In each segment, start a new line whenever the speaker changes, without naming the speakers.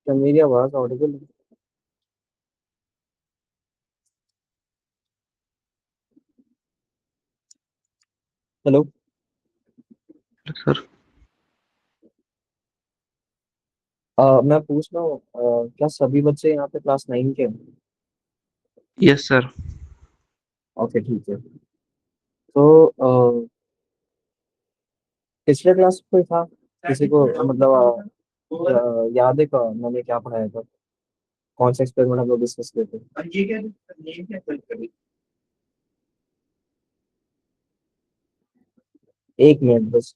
क्या मेरी आवाज ऑडिबल है? हेलो।
सर।
मैं पूछ रहा हूँ क्या सभी बच्चे यहाँ पे क्लास 9 के हैं?
Yes sir.
ओके ठीक है। तो पिछले क्लास कोई था किसी को मतलब याद है का मैंने क्या पढ़ाया था? कौन सा एक्सपेरिमेंट हम लोग डिस्कस किए थे? एक मिनट बस।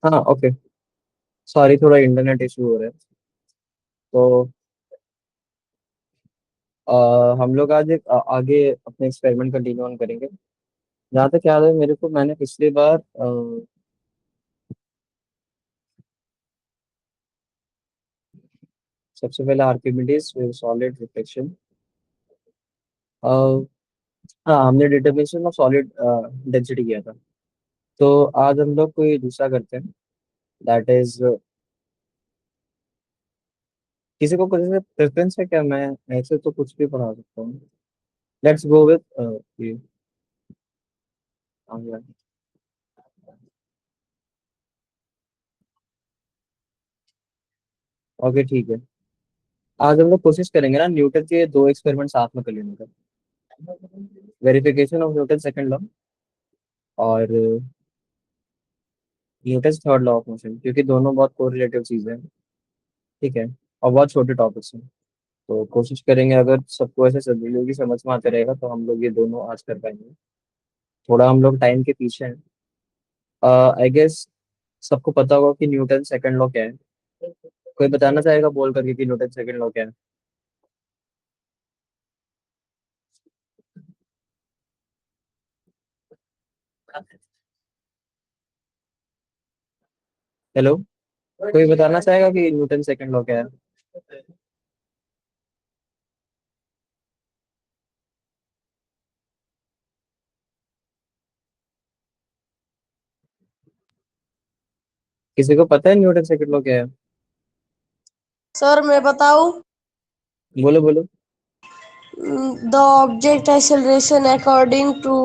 हाँ ओके। सॉरी थोड़ा इंटरनेट इशू हो रहा है। तो हम लोग आज एक आगे अपने एक्सपेरिमेंट कंटिन्यू ऑन करेंगे। जहाँ तक याद है मेरे को मैंने पिछली बार सबसे पहले आर्किमिडीज फिर सॉलिड रिफ्लेक्शन। हाँ हमने डिटर्मिनेशन ऑफ सॉलिड डेंसिटी किया था। तो आज हम लोग कोई दूसरा करते हैं। दैट इज किसी को कुछ प्रेफरेंस है क्या? मैं ऐसे तो कुछ भी पढ़ा सकता हूँ। लेट्स गो विथ ये। ओके ठीक है। आज हम लोग कोशिश करेंगे ना न्यूटन के दो एक्सपेरिमेंट साथ में कर लेने का। Verification of Newton second law और Newton third law of motion, क्योंकि दोनों बहुत कोरिलेटिव चीजें हैं। ठीक है। और बहुत छोटे टॉपिक्स हैं। तो कोशिश करेंगे अगर सबको ऐसे सभी समझ में आते रहेगा तो हम लोग ये दोनों आज कर पाएंगे। थोड़ा हम लोग टाइम के पीछे हैं। आई गेस सबको पता होगा कि न्यूटन सेकंड लॉ क्या है। कोई बताना चाहेगा बोल करके कि न्यूटन सेकंड लॉ क्या है? हेलो। कोई बताना चाहेगा कि न्यूटन सेकंड लॉ क्या है? किसी को पता है न्यूटन सेकंड लॉ क्या है?
सर मैं बताऊं।
बोलो बोलो।
The object acceleration according to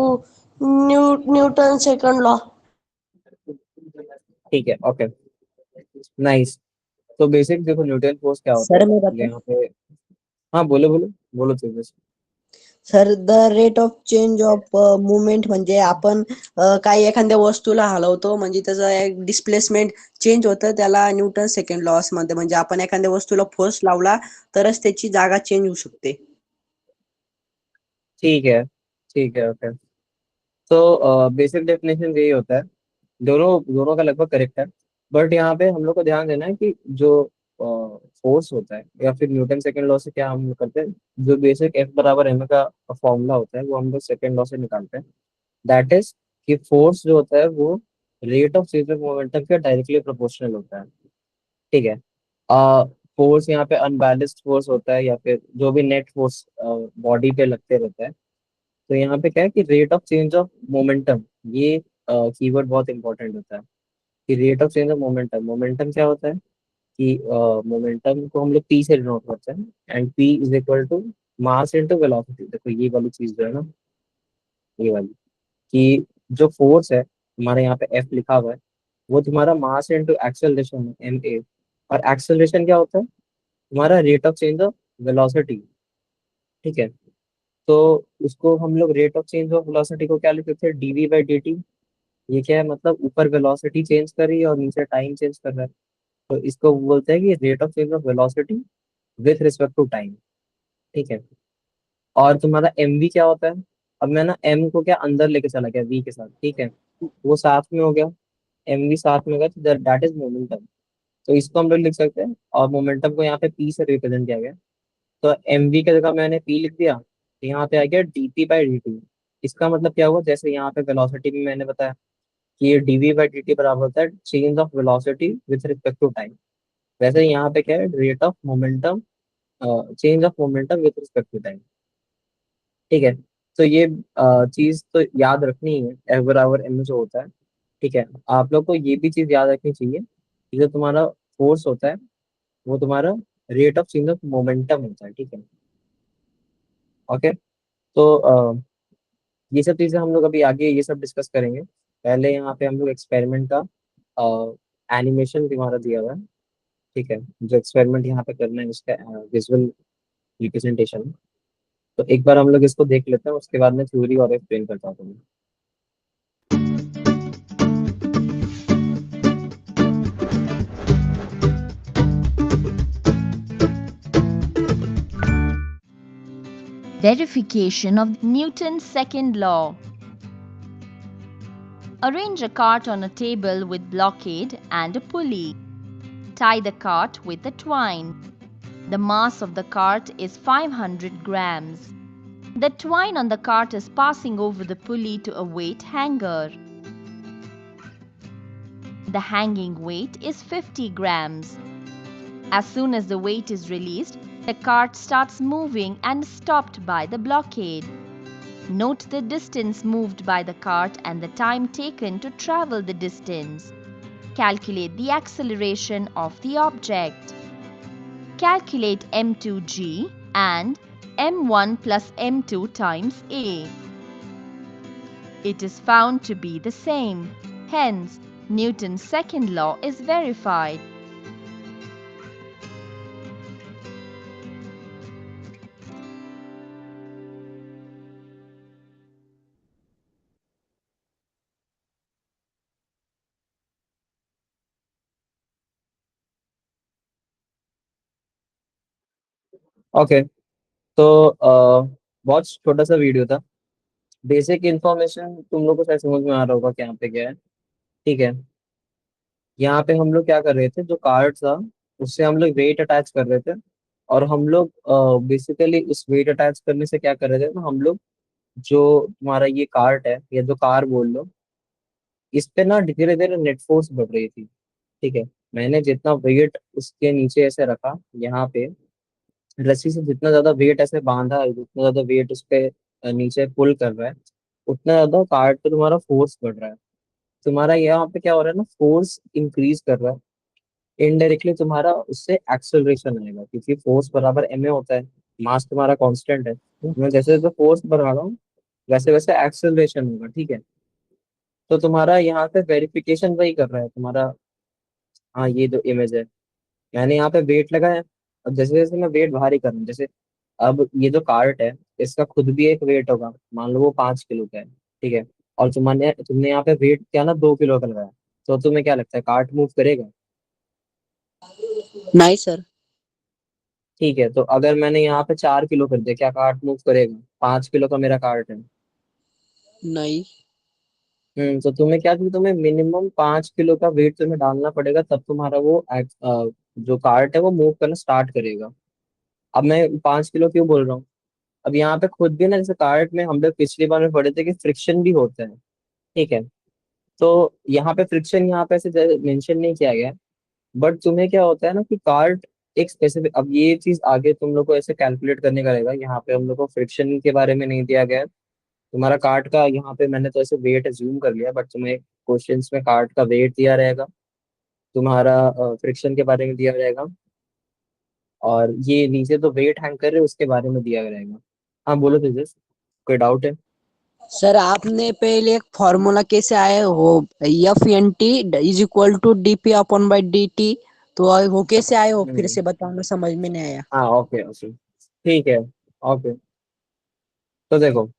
Newton second law.
ठीक है ओके। नाइस। तो बेसिक देखो न्यूटन फोर्स क्या होता
सर
है
मैं बता
यहाँ पे। हाँ बोलो बोलो। बोलो तो बस।
Sir the rate of change of movement म्हणजे आपण काही एखाद्या वस्तूला हलवतो म्हणजे त्याचा एक डिस्प्लेसमेंट चेंज होतं त्याला न्यूटन सेकंड लॉ असं म्हणते म्हणजे आपण एखाद्या वस्तूला फोर्स लावला तरच त्याची जागा चेंज होऊ शकते.
ठीक है। ठीक है ओके। तो बेसिक डेफिनेशन यही होता है। दोनों दोनों का लगभग करेक्ट है। बट यहाँ पे हम लोग को ध्यान देना है कि जो फोर्स होता है या फिर न्यूटन सेकंड लॉ से क्या हम लोग करते हैं। जो बेसिक एफ बराबर एम का फॉर्मूला होता है वो हम लोग सेकंड लॉ से निकालते हैं। दैट इज कि फोर्स जो होता है वो rate of change of momentum के डायरेक्टली प्रोपोर्शनल होता है। ठीक है। फोर्स यहाँ पे अनबैलेंस्ड फोर्स होता है या फिर जो भी नेट फोर्स बॉडी पे लगते रहता है। तो यहाँ पे क्या है कि rate of change of momentum, ये कीवर्ड बहुत इंपॉर्टेंट होता है कि rate of change of momentum. Momentum क्या होता है कि मोमेंटम को हम लोग पी से डिनोट करते हैं and P is equal to mass into velocity. देखो ये वाली चीज जो है ना, ये वाली कि जो फोर्स है हमारे यहाँ पे एफ लिखा हुआ है वो तुम्हारा मास इनटू एक्सेलरेशन है एम ए। और एक्सेलरेशन क्या होता है? तुम्हारा rate of change of velocity. ठीक है। तो उसको हम लोग rate of change of velocity को क्या लिखते थे? DV by D T. ये क्या है मतलब ऊपर वेलोसिटी चेंज कर रही है और नीचे टाइम चेंज कर रहा है। तो इसको बोलते हैं कि rate of change of velocity with respect to time. ठीक है। और तुम्हारा एम वी क्या होता है? अब मैं ना एम को क्या अंदर लेके चला गया वी के साथ। ठीक है। वो साथ में हो गया। एम वी साथ में हो गया तो दैट इज मोमेंटम। तो इसको हम लोग लिख सकते हैं, और मोमेंटम को यहाँ पे पी से रिप्रेजेंट किया गया। तो एम वी की जगह मैंने पी लिख दिया, तो यहाँ पे आ गया D P by D T. इसका मतलब क्या हुआ, जैसे यहाँ पे वेलोसिटी में मैंने बताया कि ये डीवी बाई डी टी बराबर होता है change of velocity with respect to time, वैसे यहाँ पे क्या है, rate of momentum, change of momentum with respect to time. ठीक है, तो ये चीज तो याद रखनी है, एफ बराबर एम जो होता है। ठीक है, आप लोग को ये भी चीज याद रखनी चाहिए कि जो तुम्हारा फोर्स होता है वो तुम्हारा rate of change of momentum होता है। ठीक है, ओके। तो ये सब चीजें हम लोग अभी आगे ये सब डिस्कस करेंगे। पहले यहाँ पे हम लोग एक्सपेरिमेंट का एनिमेशन तुम्हारा दिया हुआ है। ठीक है, जो एक्सपेरिमेंट यहाँ पे करना है उसका विजुअल रिप्रेजेंटेशन। तो एक बार हम लोग इसको देख लेते हैं, उसके बाद मैं थ्योरी और एक्सप्लेन करता हूँ तुम्हें।
Verification of Newton's second law. Arrange a cart on a table with blockade and a pulley. Tie the cart with a twine. The mass of the cart is 500 grams. The twine on the cart is passing over the pulley to a weight hanger. The hanging weight is 50 grams. As soon as the weight is released, the cart starts moving and is stopped by the blockade. Note the distance moved by the cart and the time taken to travel the distance. Calculate the acceleration of the object. Calculate m2g and m1 plus m2 times a. It is found to be the same. Hence, Newton's second law is verified.
Okay, तो बहुत छोटा सा video था। Basic information तुम लोग को शायद समझ में आ रहा होगा कि यहाँ पे क्या है। ठीक है, यहाँ पे हम लोग क्या कर रहे थे, जो कार्ड था उससे हम लोग वेट अटैच कर रहे थे। और हम लोग बेसिकली उस वेट अटैच करने से क्या कर रहे थे ना, हम लोग जो तुम्हारा ये कार्ट है या जो कार बोल लो, इस पे ना धीरे धीरे नेट फोर्स बढ़ रही थी। ठीक है, मैंने जितना वेट उसके नीचे ऐसे रखा यहाँ पे, रस्सी से जितना ज्यादा वेट ऐसे बांधा है, जितना ज्यादा वेट उस पे नीचे पुल कर रहा है, उतना ज्यादा कार्ट पे तुम्हारा फोर्स बढ़ रहा है। तुम्हारा यहाँ पे क्या हो रहा है ना, फोर्स इंक्रीज कर रहा है, इनडायरेक्टली तुम्हारा उससे एक्सेलरेशन आएगा, क्योंकि फोर्स बराबर एम ए होता है, मास तुम्हारा कांस्टेंट है। मैं जैसे जैसे फोर्स बढ़ा रहा हूँ वैसे वैसे एक्सेलरेशन होगा। ठीक है, तो तुम्हारा यहाँ पे वेरिफिकेशन वही कर रहा है तुम्हारा। हाँ, ये जो इमेज है, मैंने यहाँ पे वेट लगाया, अब जैसे जैसे मैं वेट भारी कर रहा हूँ, जैसे अब ये जो कार्ट है इसका खुद भी एक वेट होगा, मान लो वो 5 किलो का है। ठीक है, और तुमने तुमने यहाँ पे वेट क्या ना 2 किलो का लगाया, तो तुम्हें क्या लगता है कार्ट मूव करेगा?
नहीं सर।
ठीक है, तो अगर मैंने यहाँ पे 4 किलो कर दिया, क्या कार्ट मूव करेगा? 5 किलो का मेरा कार्ट है।
नहीं।
तो तुम्हें क्या चाहिए, तुम्हें मिनिमम 5 किलो का वेट तुम्हें डालना पड़ेगा, तब तुम्हारा वो जो कार्ट है वो मूव करना स्टार्ट करेगा। अब मैं 5 किलो क्यों बोल रहा हूँ, अब यहाँ पे खुद भी ना, जैसे कार्ट में हम लोग पिछली बार में पढ़े थे कि फ्रिक्शन भी होता है। ठीक है, तो यहाँ पे फ्रिक्शन यहाँ पे ऐसे मेंशन नहीं किया गया है, बट तुम्हें क्या होता है ना कि कार्ट एक स्पेसिफिक, अब ये चीज आगे तुम लोग को ऐसे कैलकुलेट करने का रहेगा, यहाँ पे हम लोग को फ्रिक्शन के बारे में नहीं दिया गया है। तुम्हारा कार्ट का यहाँ पे मैंने तो ऐसे वेट अज्यूम कर लिया, बट तुम्हें क्वेश्चंस में कार्ट का वेट दिया रहेगा, तुम्हारा फ्रिक्शन के बारे में दिया रहेगा, और ये नीचे तो वेट हैंग कर रहे हैं उसके बारे में दिया रहेगा। हाँ बोलो तेजस, कोई डाउट है?
सर आपने पहले एक फॉर्मूला कैसे आया वो F N T is equal to D P upon by D T, तो वो कैसे आए वो फिर
हम्म,
से बताओ, समझ में नहीं आया।
हाँ ओके ओके, ठीक है, ओके। तो देखो,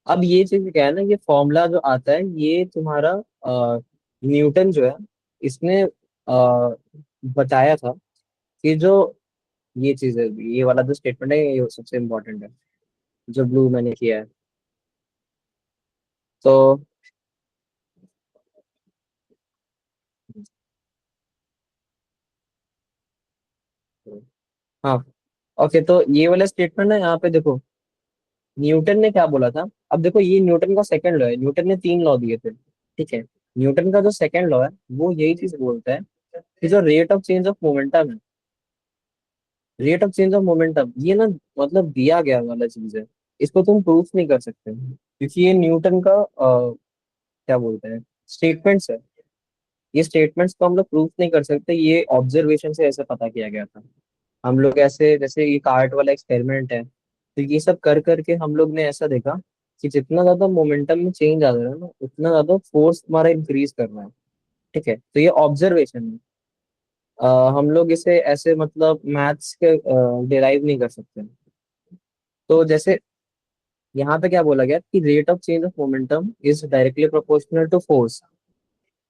अब ये चीज क्या है ना, ये फॉर्मूला जो आता है ये तुम्हारा न्यूटन जो है इसने बताया था कि जो ये चीज है, ये वाला जो स्टेटमेंट है ये सबसे इम्पोर्टेंट है, जो ब्लू मैंने किया है। तो हाँ ओके, तो ये वाला स्टेटमेंट है यहाँ पे देखो, न्यूटन ने क्या बोला था। अब देखो ये न्यूटन का सेकंड लॉ है, न्यूटन ने 3 लॉ दिए थे, ठीक है। न्यूटन का जो सेकंड लॉ है वो यही चीज बोलता है कि जो rate of change of momentum है, rate of change of momentum ये ना मतलब दिया गया वाला चीज है, इसको तुम प्रूफ नहीं कर सकते क्योंकि ये न्यूटन का क्या बोलते हैं स्टेटमेंट्स है। ये स्टेटमेंट्स को हम लोग प्रूफ नहीं कर सकते, ये ऑब्जर्वेशन से ऐसे पता किया गया था। हम लोग ऐसे जैसे ये कार्ट वाला एक्सपेरिमेंट है, तो ये सब कर करके हम लोग ने ऐसा देखा कि जितना ज्यादा मोमेंटम में चेंज आ रहा है ना उतना ज्यादा फोर्स हमारा इंक्रीज कर रहा है, ठीक है। तो ये ऑब्जर्वेशन है, हम लोग इसे ऐसे मतलब मैथ्स के डिराइव नहीं कर सकते। तो जैसे यहाँ पे क्या बोला गया कि rate of change of momentum is directly proportional to force,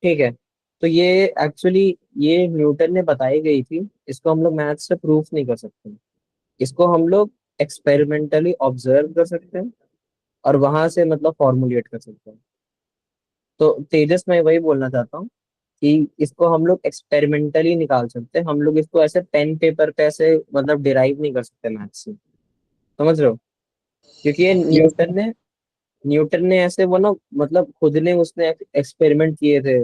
ठीक है। तो ये एक्चुअली ये न्यूटन ने बताई गई थी, इसको हम लोग मैथ्स से प्रूफ नहीं कर सकते, इसको हम लोग एक्सपेरिमेंटली ऑब्जर्व कर सकते हैं और वहां से मतलब फॉर्मुलेट कर सकते हैं। तो तेजस मैं वही बोलना चाहता हूँ कि इसको हम लोग एक्सपेरिमेंटली निकाल सकते हैं, हम लोग इसको ऐसे पेन पेपर पे ऐसे मतलब डिराइव नहीं कर सकते मैथ्स से, समझ रहे हो। क्योंकि ये
यस
न्यूटन ने ऐसे वो ना मतलब खुद ने उसने एक्सपेरिमेंट किए थे,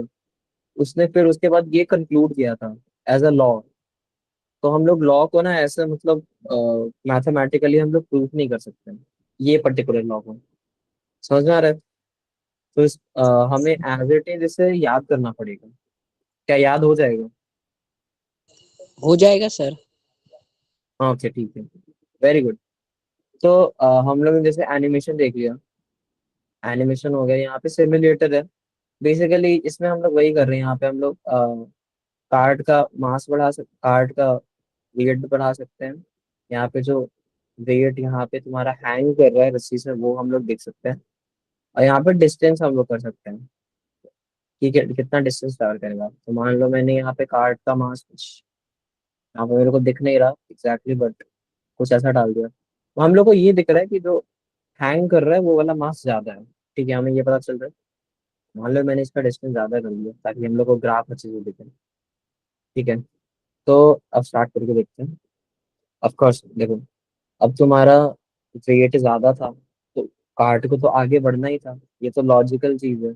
उसने फिर उसके बाद ये कंक्लूड किया था एज अ लॉ। तो हम लोग लॉ को ना ऐसे मतलब मैथमेटिकली हम लोग प्रूफ नहीं कर सकते ये पर्टिकुलर लॉ को, समझ में आ रहा है। तो हमें एज इट इज इसे याद करना पड़ेगा। क्या याद हो जाएगा?
हो जाएगा सर।
हाँ ओके ठीक है, वेरी गुड। तो हम लोग ने जैसे एनिमेशन देख लिया, एनिमेशन हो गया, यहाँ पे सिमुलेटर है। बेसिकली इसमें हम लोग वही कर रहे हैं, यहाँ पे हम लोग कार्ड का मास बढ़ा सकते, कार्ड का वेट बढ़ा सकते हैं। यहाँ पे जो वेट यहाँ पे तुम्हारा हैंग कर रहा है रस्सी से वो हम लोग देख सकते हैं। और यहाँ पे डिस्टेंस हम लोग कर सकते हैं कि कितना डिस्टेंस ट्रैवल करेगा। तो मान लो मैंने यहाँ पे कार्ड का मास कुछ यहाँ पे मेरे को दिख नहीं रहा एग्जैक्टली बट कुछ ऐसा डाल दिया, तो हम लोग को ये दिख रहा है कि जो हैंग कर रहा है वो वाला मास ज्यादा है, ठीक है, हमें ये पता चल रहा है। मान लो मैंने इसका डिस्टेंस ज्यादा कर लिया ताकि हम लोग को ग्राफ अच्छे से दिखे, ठीक है। तो अब स्टार्ट करके देखते हैं। ऑफ कोर्स देखो, अब तुम्हारा वेट ज्यादा था तो कार्ट को तो आगे बढ़ना ही था, ये तो लॉजिकल चीज है।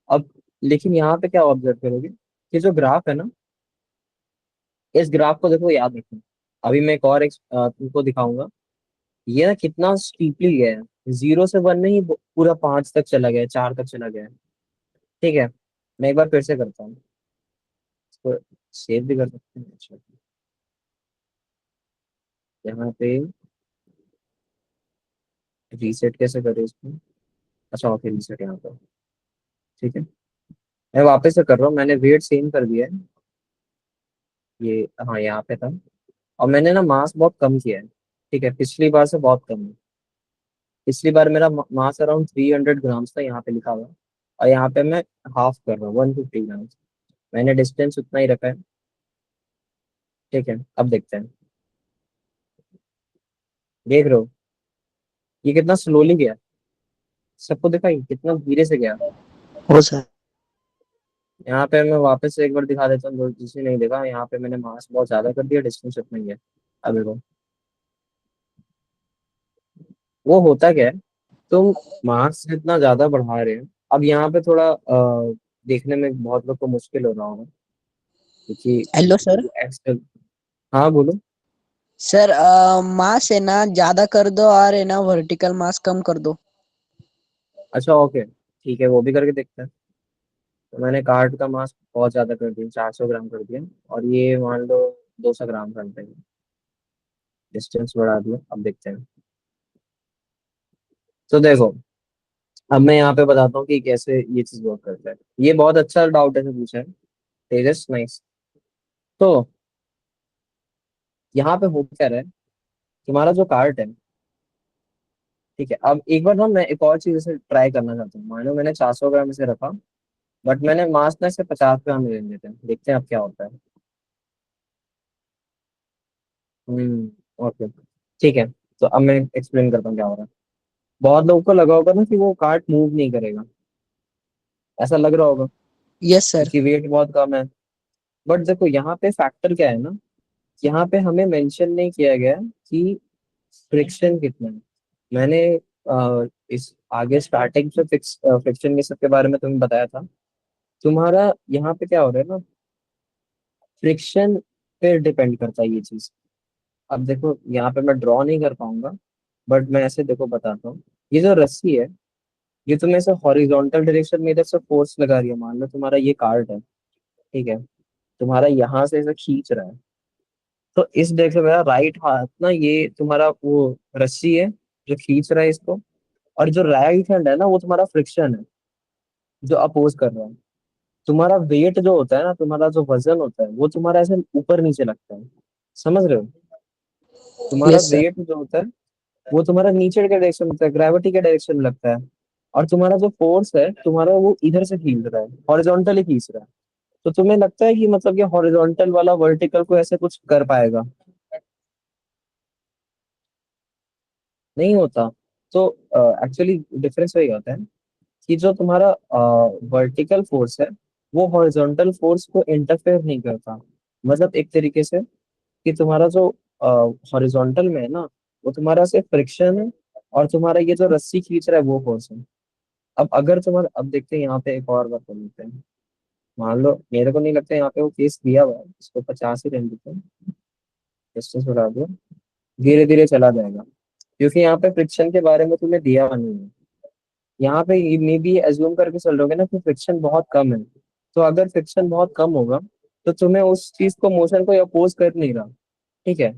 अब लेकिन यहाँ पे क्या ऑब्जर्व करोगे कि जो ग्राफ है ना, इस ग्राफ को देखो, याद रखो। अभी मैं एक और तुमको दिखाऊंगा, ये ना कितना स्टीपली गया है, 0 से 1 नहीं पूरा 5 तक चला गया है, 4 तक चला गया है, ठीक है। मैं एक बार फिर से करता हूँ, इसको सेव भी कर सकते हैं। अच्छा, यहाँ पे रीसेट कैसे करें इसको? अच्छा ओके, रीसेट यहाँ पर, ठीक है। मैं वापस से कर रहा हूँ, मैंने वेट सेम कर दिया है, ये हाँ यहाँ पे था। और मैंने ना मास बहुत कम किया है, ठीक है, पिछली बार से बहुत कम है। पिछली बार मेरा मास अराउंड 300 ग्राम्स था, यहाँ पे लिखा हुआ है। और यहाँ पे मैं हाफ कर रहा हूँ, 150 ग्राम्स। मैंने डिस्टेंस उतना ही रखा है, ठीक है। अब देखते हैं, देख रहे हो ये कितना स्लोली गया, सबको दिखा ये कितना धीरे से गया।
हो सर।
यहाँ पे मैं वापस से एक बार दिखा देता हूँ जिसने नहीं देखा, यहाँ पे मैंने मास बहुत ज्यादा कर दिया, डिस्टेंस उतना ही है। अब देखो वो होता क्या है, तुम मास जितना ज्यादा बढ़ा रहे हो। अब यहाँ पे थोड़ा देखने में बहुत लोग को मुश्किल हो रहा होगा क्योंकि
हेलो सर।
एक्सेल। हाँ बोलो।
सर मास है ना ज्यादा कर दो और है ना वर्टिकल मास कम कर दो।
अच्छा ओके ठीक है, वो भी करके देखते हैं। तो मैंने कार्ड का मास बहुत ज्यादा कर दिया, 400 ग्राम कर दिया, और ये मान लो 200 ग्राम कर देंगे, डिस्टेंस बढ़ा दिया। अब देखते हैं। तो देखो, अब मैं यहाँ पे बताता हूँ कि कैसे ये चीज वर्क करता है। ये बहुत अच्छा डाउट है जो पूछा है तेजस, नाइस। तो यहाँ पे हो क्या रहा है, तुम्हारा जो कार्ट है, ठीक है। अब एक बार ना मैं एक और चीज से ट्राई करना चाहता हूँ, मान लो मैंने 400 ग्राम इसे रखा, बट मैंने मास ना इसे 50 ग्राम ले लेते हैं, देखते हैं अब क्या होता है। ओके ठीक है। तो अब मैं एक्सप्लेन करता हूँ क्या हो रहा है। बहुत लोगों को लगा होगा ना कि वो कार्ट मूव नहीं करेगा, ऐसा लग रहा होगा
यस सर।
क्योंकि वेट बहुत कम है। बट देखो यहाँ पे फैक्टर क्या है ना, यहाँ पे हमें मेंशन नहीं किया गया कि फ्रिक्शन कितना है। मैंने इस आगे स्टार्टिंग से फ्रिक्शन के सबके बारे में तुम्हें बताया था। तुम्हारा यहाँ पे क्या हो रहा है ना, फ्रिक्शन पे डिपेंड करता है ये चीज। अब देखो यहाँ पे मैं ड्रॉ नहीं कर पाऊंगा, बट मैं ऐसे देखो बताता हूँ। ये जो रस्सी है, ये तुम्हें ऐसे हॉरिजॉन्टल डायरेक्शन में इधर से फोर्स लगा रही है। मान लो तुम्हारा ये कार्ड है, ठीक है, तुम्हारा यहाँ से ऐसे खींच रहा है। तो इस डायरेक्शन में राइट हाथ ना, ये तुम्हारा वो रस्सी है जो खींच रहा है इसको, और जो राइट हैंड है ना, वो तुम्हारा फ्रिक्शन है जो अपोज कर रहा है। तुम्हारा वेट जो होता है ना, तुम्हारा जो वजन होता है, वो तुम्हारा ऐसे ऊपर नीचे लगता है। समझ रहे हो? तुम्हारा
यस सर।
वेट जो होता है वो तुम्हारा नीचे के डायरेक्शन में होता है, ग्रेविटी के डायरेक्शन में लगता है। और तुम्हारा जो फोर्स है तुम्हारा, वो इधर से खींच रहा है, हॉरिजॉन्टली खींच रहा है। तो तुम्हें लगता है कि मतलब ये हॉरिजॉन्टल वाला वर्टिकल को ऐसे कुछ कर पाएगा? नहीं होता। तो एक्चुअली डिफरेंस वही होता है कि जो तुम्हारा वर्टिकल फोर्स है वो हॉरिजॉन्टल फोर्स को इंटरफेयर नहीं करता। मतलब एक तरीके से कि तुम्हारा जो हॉरिजॉन्टल में है ना, वो तुम्हारा सिर्फ फ्रिक्शन है, और तुम्हारा ये जो रस्सी खींच रहा है वो फोर्स है। अब अगर तुम्हारा, अब देखते हैं यहाँ पे एक और बात कर लेते हैं। मान लो, मेरे को नहीं लगता यहाँ पे वो केस दिया हुआ है, इसको 50 ही रहने देते हैं, डिस्टेंस बढ़ा दो, धीरे धीरे चला जाएगा। क्योंकि यहाँ पे फ्रिक्शन के बारे में तुम्हें दिया हुआ नहीं है। यहाँ पे मे बी एज्यूम करके चल रहोगे ना कि फ्रिक्शन बहुत कम है। तो अगर फ्रिक्शन बहुत कम होगा तो तुम्हें उस चीज को, मोशन को अपोज कर नहीं रहा। ठीक है,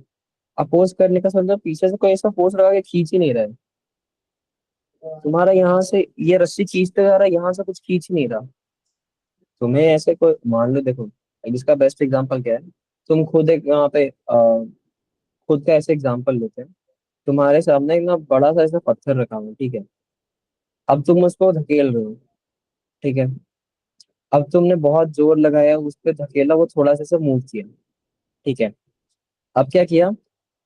अपोज करने का समझो पीछे से कोई ऐसा फोर्स लगा के खींच ही नहीं रहा है। तुम्हारा यहाँ से ये रस्सी खींचते जा रहा है, यहाँ से कुछ खींच ही नहीं रहा। तुम्हें ऐसे कोई, मान लो देखो, इसका बेस्ट एग्जांपल क्या है। तुम खुद एक यहाँ पे खुद का ऐसे एग्जांपल लेते हैं। तुम्हारे सामने एक ना बड़ा सा ऐसा पत्थर रखा हुआ है, ठीक है। अब तुम उसको धकेल रहे हो, ठीक है। अब तुमने बहुत जोर लगाया, उस पर धकेला, वो थोड़ा सा मूव किया, ठीक है। अब क्या किया,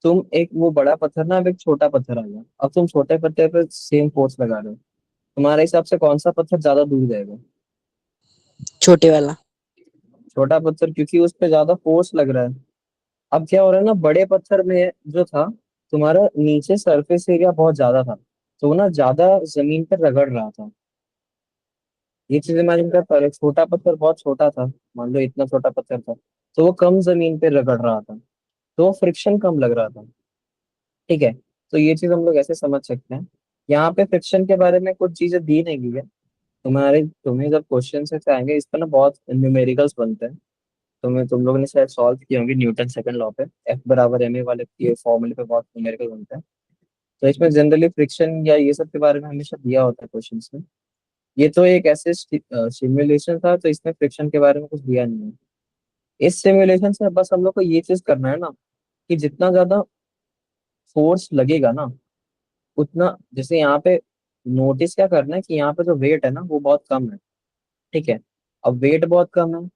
तुम एक वो बड़ा पत्थर ना, अब एक छोटा पत्थर आ गया। अब तुम छोटे पत्थर पे सेम फोर्स लगा रहे हो। तुम्हारे हिसाब से कौन सा पत्थर ज्यादा दूर जाएगा?
छोटे वाला।
छोटा पत्थर, क्योंकि उस पे ज्यादा फोर्स लग रहा है। अब क्या हो रहा है ना, बड़े पत्थर में जो था, तुम्हारा नीचे सरफेस एरिया बहुत ज्यादा था, तो वो ना ज्यादा जमीन पर रगड़ रहा था। ये चीज इमेजिन कर पा रहे हो? छोटा पत्थर बहुत छोटा था, मान लो इतना छोटा पत्थर था, तो वो कम जमीन पे रगड़ रहा था, तो फ्रिक्शन कम लग रहा था। ठीक है, तो ये चीज हम लोग ऐसे समझ सकते हैं। यहाँ पे फ्रिक्शन के बारे में कुछ चीजें दी नहीं गई है। तुम्हें जब क्वेश्चन से आएंगे इस पर ना, बहुत न्यूमेरिकल्स बनते हैं। तुम लोगों ने शायद सॉल्व किए होंगे न्यूटन सेकंड लॉ पे, एफ बराबर एम ए वाले ये फॉर्मूले पे बहुत न्यूमेरिकल बनते हैं। तो इसमें जनरली फ्रिक्शन या ये सब के बारे में हमेशा दिया होता है क्वेश्चन में। ये तो एक ऐसे सिमुलेशन था, तो इसमें फ्रिक्शन के बारे में कुछ दिया नहीं है। इस सिमुलेशन से बस हम लोग को ये चीज करना है ना, कि जितना ज्यादा फोर्स लगेगा ना, उतना, जैसे यहाँ पे नोटिस क्या करना है कि यहाँ पे जो वेट है ना वो बहुत कम है। ठीक है, अब वेट बहुत कम है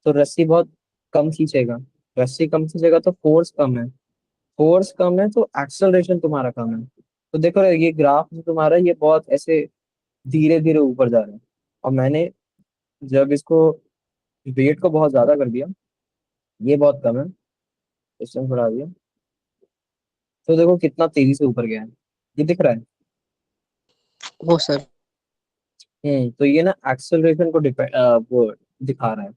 तो रस्सी बहुत कम खींचेगा। रस्सी कम खींचेगा तो फोर्स कम है। फोर्स कम है तो एक्सेलरेशन तुम्हारा कम है। तो देखो ये ग्राफ जो तुम्हारा, ये बहुत ऐसे धीरे धीरे ऊपर जा रहा है। और मैंने जब इसको, वेट को बहुत ज्यादा कर दिया, ये बहुत कम है, डिस्टेंस बढ़ा दिया, तो देखो कितना तेजी से ऊपर गया है। ये दिख रहा है?
वो सर।
तो ये ना एक्सेलरेशन को डिपेंड, वो दिखा रहा है,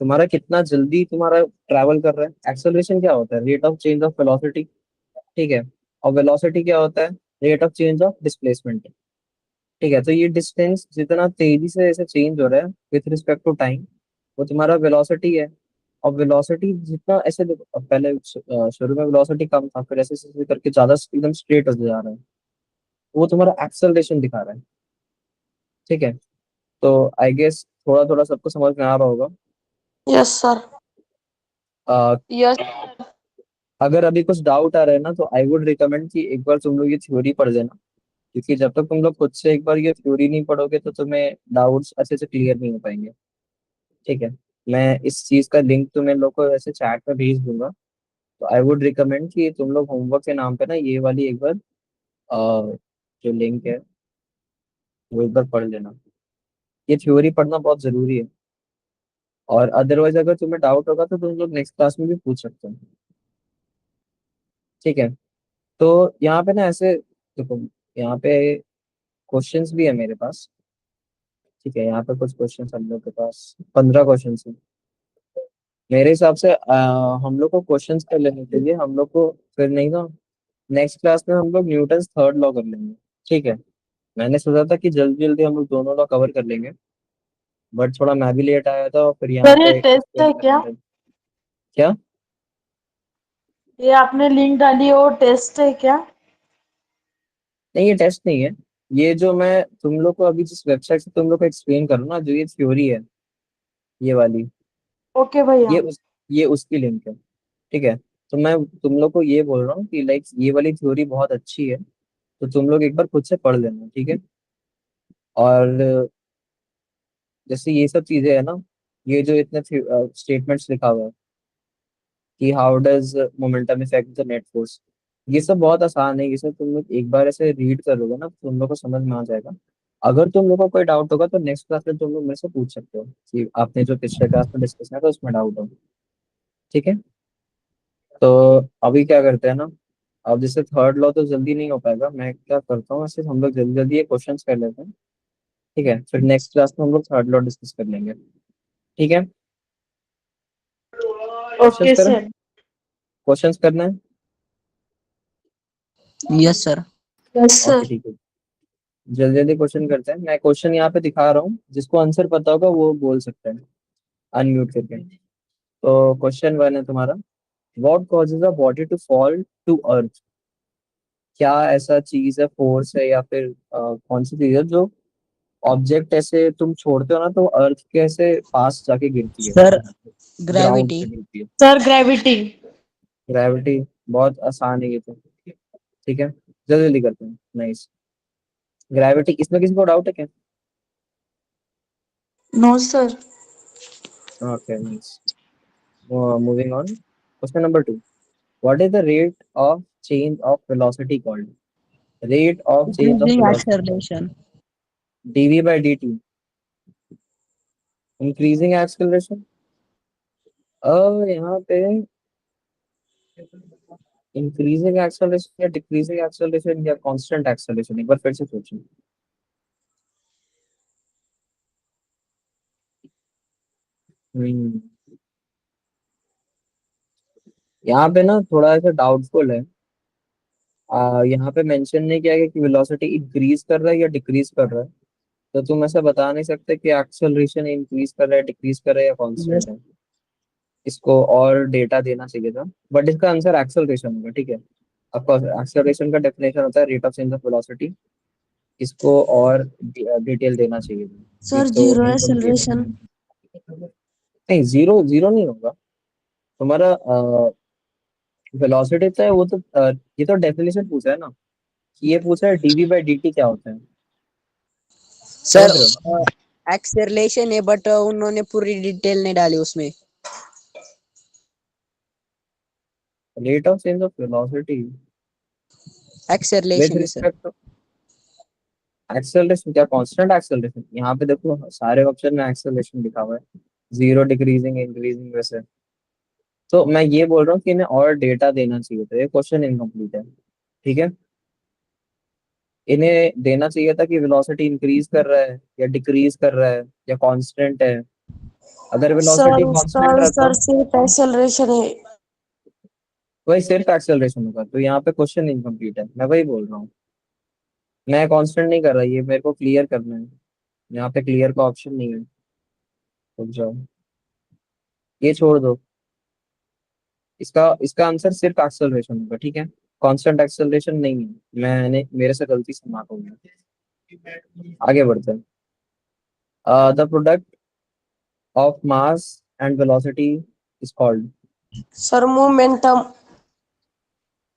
तुम्हारा कितना जल्दी तुम्हारा ट्रैवल कर रहा है। एक्सेलरेशन क्या होता है? Rate of change of velocity, ठीक है। और वेलोसिटी क्या होता है? Rate of change of displacement. ठीक है, तो ये डिस्टेंस जितना तेजी से ऐसे चेंज हो रहा है विथ रिस्पेक्ट टू टाइम, वो तुम्हारा वेलोसिटी है। और वेलोसिटी जितना ऐसे देखो, अब पहले शुरू में वेलोसिटी कम था, फिर ऐसे ऐसे करके ज्यादा एकदम स्ट्रेट होते जा रहा है, वो तुम्हारा एक्सेलरेशन दिखा रहा है। ठीक है, तो आई गेस थोड़ा थोड़ा सबको समझ में आ रहा होगा।
Yes sir.
Uh,
yes.
अगर अभी कुछ डाउट आ रहा है ना, तो आई वुड रिकमेंड कि एक बार तुम लोग ये थ्योरी पढ़ लेना। क्योंकि जब तक तुम लोग खुद से एक बार ये थ्योरी नहीं पढ़ोगे तो तुम्हें डाउट्स अच्छे से क्लियर नहीं हो पाएंगे। ठीक है, मैं इस चीज का लिंक तुम्हें लोग को ऐसे चैट में भेज दूंगा। तो आई वुड रिकमेंड कि तुम लोग होमवर्क के नाम पे ना ये वाली एक बार जो लिंक है वो एक बार पढ़ लेना। ये थ्योरी पढ़ना बहुत जरूरी है। और अदरवाइज अगर तुम्हें डाउट होगा तो तुम लोग नेक्स्ट क्लास में भी पूछ सकते हो। ठीक है। तो यहाँ पे ना ऐसे देखो, यहाँ पे क्वेश्चंस भी है मेरे पास। ठीक है, यहाँ पे कुछ क्वेश्चंस हम लोग के पास 15 क्वेश्चंस हैं। मेरे हिसाब से हम लोग को क्वेश्चंस कर लेने के लिए हम लोग को फिर नहीं ना, नेक्स्ट क्लास में हम लोग न्यूटन थर्ड लॉ कर लेंगे। ठीक है। मैंने सोचा था कि जल्दी जल्दी हम लोग दोनों लॉ कवर कर लेंगे, बट थोड़ा मैं भी लेट आया था और फिर यहाँ
सर ये
पे
टेस्ट
एक्सप्लेन
है
करने
क्या?
लगे। क्या?
ये आपने लिंक डाली है वो टेस्ट है क्या?
नहीं, ये टेस्ट नहीं है। ये जो मैं तुम लोग को अभी जिस वेबसाइट से तुम लोग को एक्सप्लेन कर रहा हूँ ना, जो ये थ्योरी है, ये वाली,
ओके भैया।
ये उस ये उसकी लिंक है। ठीक है। तो मैं तुम लोग को ये बोल रहा हूँ कि लाइक ये वाली थ्योरी बहुत अच्छी है, तो तुम लोग एक बार खुद से पढ़ लेना। ठीक है। और जैसे ये सब चीजें है ना, ये जो इतने स्टेटमेंट्स लिखा हुआ है कि how does momentum effect the net force, ये सब बहुत आसान है। ये सब तुम लोग एक बार ऐसे रीड करोगे ना, तो तुम लोग को समझ में आ जाएगा। अगर तुम लोग को कोई डाउट होगा तो नेक्स्ट क्लास में तुम लोग मेरे से पूछ सकते हो कि आपने जो पिछले क्लास में डिस्कस किया था उसमें डाउट हो। ठीक है। तो अभी क्या करते हैं ना, अब जैसे थर्ड लॉ तो जल्दी नहीं हो पाएगा, मैं क्या करता हूँ ऐसे हम लोग जल्दी जल्दी ये क्वेश्चंस कर लेते हैं। ठीक है, फिर नेक्स्ट क्लास में हम लोग थर्ड लॉ डिस्कस कर लेंगे। ठीक है। क्वेश्चंस
ओके
करें?
सर।
क्वेश्चंस करना है?
Yes sir.
Yes
okay,
sir.
ठीक है। जल्दी जल्दी क्वेश्चन करते हैं। मैं क्वेश्चन यहाँ पे दिखा रहा हूँ, जिसको आंसर पता होगा वो बोल सकता है अनम्यूट करके। तो क्वेश्चन वन है तुम्हारा, what causes a body to fall to earth? क्या ऐसा चीज है, फोर्स है या फिर कौन सी चीज है जो ऑब्जेक्ट ऐसे तुम छोड़ते हो ना तो अर्थ के ऐसे पास जाके गिरती है,
सर
ग्राउंड
ग्रेविटी।
पे गिरती है?
Sir gravity.
ग्रेविटी। बहुत आसान है ये तो। ठीक है, जल्दी जल्दी करते हैं। नाइस। ग्रेविटी, इसमें किसी को डाउट है क्या?
No sir.
Okay, nice. Moving on, question number two, what is the rate of change of velocity called? Rate of change of
Increasing
velocity,
acceleration.
dv by dt, increasing acceleration। यहाँ पे increasing acceleration या decreasing acceleration या constant acceleration, एक बार फिर से सोचो। हम्म यहाँ पे ना थोड़ा ऐसा डाउटफुल है। यहाँ पे मेंशन नहीं किया गया कि वेलोसिटी इंक्रीज कर रहा है या डिक्रीज कर रहा है, तो तुम ऐसा बता नहीं सकते कि एक्सेलरेशन इंक्रीज कर रहा है, डिक्रीज कर रहा है या
Yes.
कांस्टेंट है। इसको और डेटा देना चाहिए था, बट इसका आंसर एक्सेलरेशन होगा। ठीक है। ऑफकोर्स एक्सेलरेशन का डेफिनेशन होता है rate of change of velocity. इसको और डिटेल देना चाहिए था, ये
सर
तो
जीरो
इनकम्प्लीट
एक्सेलरेशन।
है। नहीं, जीरो जीरो नहीं होगा तुम्हारा। वेलोसिटी तो है वो तो ये तो डेफिनेशन पूछा है ना, कि ये पूछा है डीवी बाई डी क्या होता है।
सर
समझ रहे हो?
एक्सेलरेशन है बट उन्होंने पूरी डिटेल नहीं डाली उसमें।
Rate of change of velocity with
acceleration है सर।
रिस्पेक्ट टू एक्सेलरेशन, क्या कांस्टेंट एक्सेलरेशन? यहाँ पे देखो सारे ऑप्शन में एक्सेलरेशन लिखा हुआ है, जीरो, डिक्रीजिंग, इंक्रीजिंग, वैसे। तो मैं ये बोल रहा हूँ कि इन्हें और डेटा देना चाहिए था, ये क्वेश्चन इनकम्प्लीट है। ठीक है। इन्हें देना चाहिए था कि वेलोसिटी इंक्रीज कर रहा है या डिक्रीज कर रहा है या कांस्टेंट है। अगर वेलोसिटी
सर इसका
कांस्टेंट रहता,
आंसर सिर्फ एक्सेलरेशन है।
वही सिर्फ एक्सेलरेशन होगा, तो यहाँ पे क्वेश्चन इनकम्प्लीट है, मैं वही बोल रहा हूँ। मैं कांस्टेंट नहीं कर रहा, ये मेरे को क्लियर करना है। यहाँ पे क्लियर का ऑप्शन नहीं है। रुक जाओ, ये छोड़ दो। इसका इसका आंसर सिर्फ एक्सेलरेशन होगा। ठीक है, कांस्टेंट एक्सेलरेशन नहीं है, मैंने मेरे से गलती से मार्क हो गया। आगे बढ़ते हैं। The product of mass and velocity is called
sir momentum.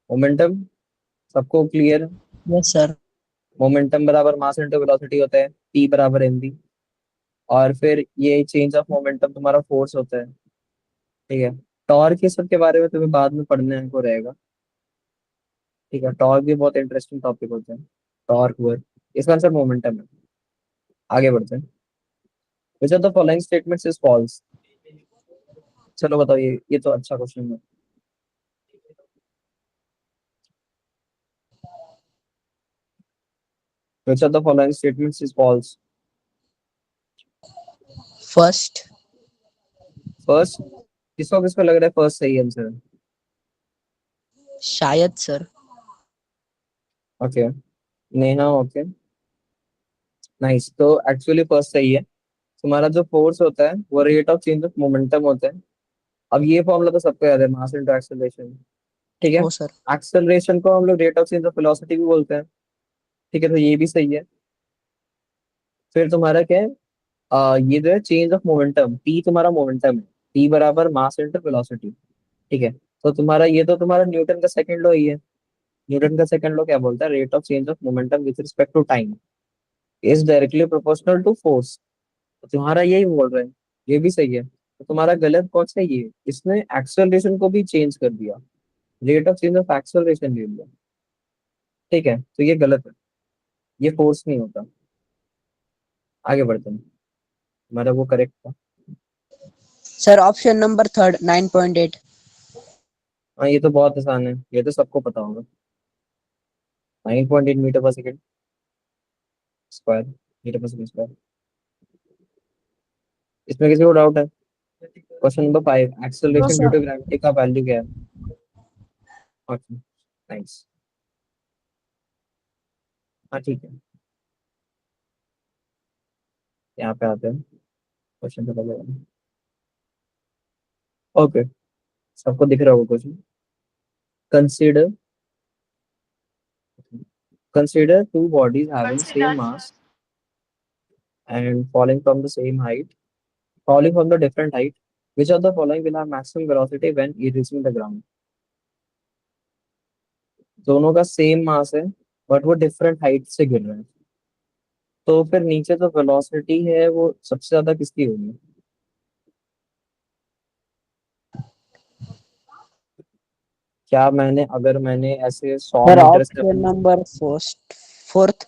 Momentum. सबको क्लियर?
Yes sir.
मोमेंटम बराबर मास इंटू वेलोसिटी होता है, P बराबर mv। और फिर ये चेंज ऑफ मोमेंटम तुम्हारा फोर्स होता है। ठीक है। टॉर्क, ये सब के बारे में तुम्हें बाद में पढ़ने को रहेगा। ठीक है, टॉर्क भी बहुत इंटरेस्टिंग टॉपिक होता है, टॉर्क वर्क। इसका आंसर मोमेंटम है। आगे बढ़ते हैं। Which of the following statements is false? चलो बताओ, ये तो अच्छा क्वेश्चन है। Which of the following statements is false?
First.
First, किसको किसको लग रहा है फर्स्ट सही आंसर है?
शायद sir.
Okay, Neha, okay, nice. तो एक्चुअली फर्स्ट सही है। तुम्हारा जो फोर्स होता है वो rate of change of momentum होता है। अब ये फॉर्मूला तो सबको याद है, मास इनटू एक्सेलरेशन। ठीक है।
हो सर।
एक्सेलरेशन को हम लोग rate of change of velocity भी बोलते हैं। ठीक है, तो ये भी सही है। फिर तुम्हारा क्या है, ये जो है चेंज ऑफ मोमेंटम, टी तुम्हारा मोमेंटम है, टी बराबर मास इंटू वेलोसिटी। ठीक है, तो तुम्हारा ये तो तुम्हारा न्यूटन का सेकंड लॉ ही है। न्यूटन का सेकंड लॉ क्या बोलता है? Rate of change of momentum with respect to time is directly proportional to force. तो तुम्हारा यही बोल रहे हैं, ये भी सही है। तो तुम्हारा गलत कौन सा है? ये इसने एक्सेलरेशन को भी चेंज कर दिया, rate of change of acceleration ले लिया। ठीक है, तो ये गलत है, ये फोर्स नहीं होता। आगे बढ़ते हैं, हमारा वो करेक्ट था।
Sir option number third 9.8।
हाँ, ये तो बहुत आसान है, ये तो सबको पता होगा। 9.8 metre per second square, metre per second square. इसमें किसी को डाउट है? Question number 5,
no
acceleration due
sir.
To gravity का वैल्यू क्या है? Okay, nice. हाँ ठीक है, यहाँ पे आते हैं, क्वेश्चन पे लगेगा। ओके, सबको दिख रहा होगा question. Consider consider two bodies having same mass and falling from the different height. Which of the following will have maximum velocity when it reaching the ground? दोनों का सेम मास है but वो different height से गिर रहे हैं, तो फिर नीचे जो वेलोसिटी है वो सबसे ज्यादा किसकी होगी? क्या मैंने, अगर मैंने ऐसे 100
सर
मीटर से
option number first, fourth.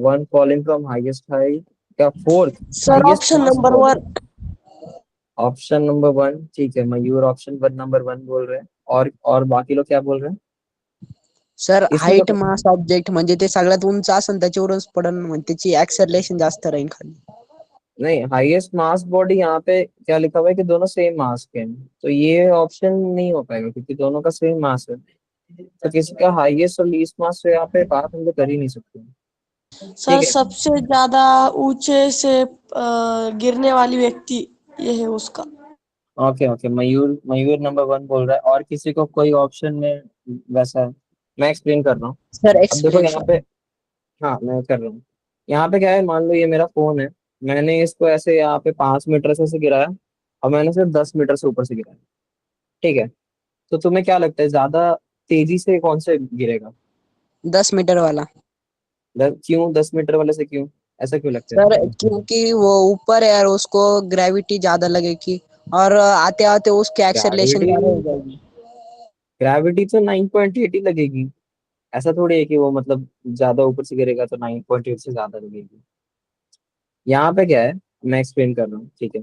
One falling from highest height, क्या fourth
sir
highest
option
mass
number
body?
1।
Option number 1, ठीक है, मयूर ऑप्शन वन नंबर 1 बोल रहे हैं, और बाकी लोग क्या बोल रहे हैं?
सर
इसमें
हाईट
तो
मास ऑब्जेक्ट म्हणजे ते सगळ्यात उंच असेल त्याच्यावरूनच पडन, म्हणजे त्याची ऍक्सेलरेशन जास्त राहील खाली।
नहीं, हाईएस्ट मास बॉडी यहाँ पे क्या लिखा हुआ है कि दोनों सेम मास के हैं, तो ये ऑप्शन नहीं हो पाएगा क्योंकि दोनों का सेम मास है। तो किसी का हाईएस्ट और लीस्ट मास, तो यहाँ पे बात हम लोग कर ही नहीं सकते।
सर
ठीक है,
सबसे ज्यादा ऊंचे से गिरने वाली व्यक्ति ये है उसका।
ओके ओके, मयूर मयूर नंबर 1 बोल रहा है, और किसी को कोई ऑप्शन में वैसा है? मैं एक्सप्लेन कर रहा हूँ।
सर
अब देखो
एक्सप्लेन
यहाँ
सर।
पे, हाँ मैं कर रहा हूँ। यहाँ पे क्या है, मान लो ये मेरा फोन है, मैंने इसको ऐसे यहाँ पे 5 मीटर से गिराया, और मैंने सिर्फ 10 मीटर से ऊपर से गिराया। ठीक है, तो तुम्हें क्या लगता है ज्यादा तेजी से कौन से गिरेगा?
10 मीटर वाला।
क्यों 10 मीटर वाले से, क्यों ऐसा क्यों लगता है?
सर क्योंकि वो ऊपर है और उसको ग्रेविटी ज्यादा लगेगी, और आते आते उसकी एक्सेलरेशन
ग्रेविटी
ज्यादा हो जाएगी।
ग्रेविटी तो 9.8 ही लगेगी। ऐसा थोड़ी है कि वो मतलब ज्यादा ऊपर से गिरेगा तो 9.8 से ज्यादा लगेगी। यहाँ पे क्या है, मैं एक्सप्लेन कर रहा हूँ, ठीक है।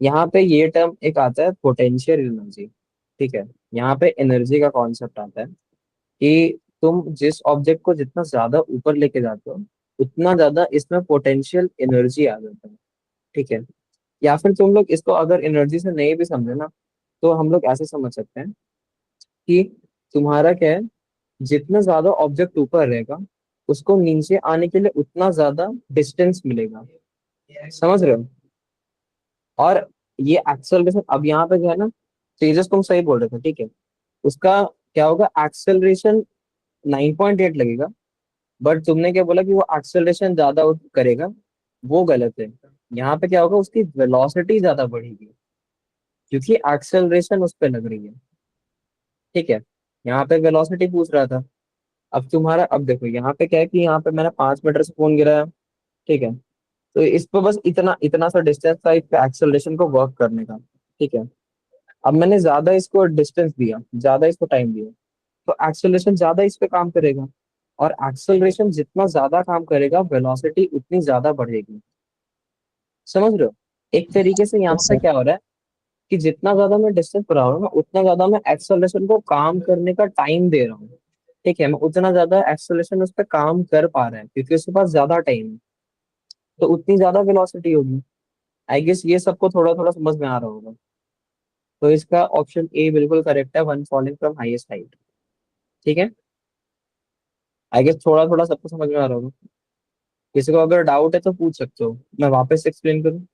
यहाँ पे ये टर्म एक आता है पोटेंशियल एनर्जी। ठीक है, यहाँ पे एनर्जी का कॉन्सेप्ट आता है कि तुम जिस ऑब्जेक्ट को जितना ज्यादा ऊपर लेके जाते हो, उतना ज्यादा इसमें पोटेंशियल एनर्जी आ जाता है। ठीक है, या फिर तुम लोग इसको अगर एनर्जी से नहीं भी समझे ना, तो हम लोग ऐसे समझ सकते हैं कि तुम्हारा क्या है, जितना ज्यादा ऑब्जेक्ट ऊपर रहेगा, उसको नीचे आने के लिए उतना ज्यादा डिस्टेंस मिलेगा। समझ रहे हो? और ये एक्सेलरेशन, अब यहाँ पे जो है ना, तेजस तुम सही बोल रहे थे, ठीक है, उसका क्या होगा, एक्सेलरेशन 9.8 लगेगा, बट तुमने क्या बोला कि वो एक्सेलरेशन ज्यादा करेगा, वो गलत है। यहाँ पे क्या होगा, उसकी वेलोसिटी ज्यादा बढ़ेगी क्योंकि एक्सेलरेशन उस पर लग रही है। ठीक है, यहाँ पे वेलोसिटी पूछ रहा था। अब तुम्हारा, अब देखो यहाँ पे क्या है कि यहाँ पे मैंने 5 मीटर से फोन गिराया। ठीक है, तो इस पर बस इतना इतना सा डिस्टेंस था इस पे एक्सेलरेशन को वर्क करने का। ठीक है, अब मैंने ज्यादा इसको डिस्टेंस दिया, ज्यादा इसको टाइम दिया, तो एक्सेलरेशन ज्यादा इस पे काम करेगा, और एक्सेलरेशन जितना ज्यादा काम करेगा वेलोसिटी उतनी ज्यादा बढ़ेगी। समझ रहे हो? एक तरीके से यहाँ
यस
पे
सर।
क्या हो रहा है, कि जितना ज्यादा मैं डिस्टेंस पर रहा हूँ ना, उतना ज्यादा मैं एक्सेलरेशन को काम करने का टाइम दे रहा हूँ। ठीक है, मैं उतना ज्यादा एक्सेलरेशन उस पर काम कर पा रहा है क्योंकि उसके पास ज्यादा टाइम है, तो उतनी ज्यादा वेलोसिटी होगी। आई गेस ये सबको थोड़ा थोड़ा समझ में आ रहा होगा। तो इसका ऑप्शन ए बिल्कुल करेक्ट है, one falling from highest height. ठीक है, आई गेस थोड़ा थोड़ा सबको समझ में आ रहा होगा। किसी को अगर डाउट है तो पूछ सकते हो, मैं वापस एक्सप्लेन करूँ?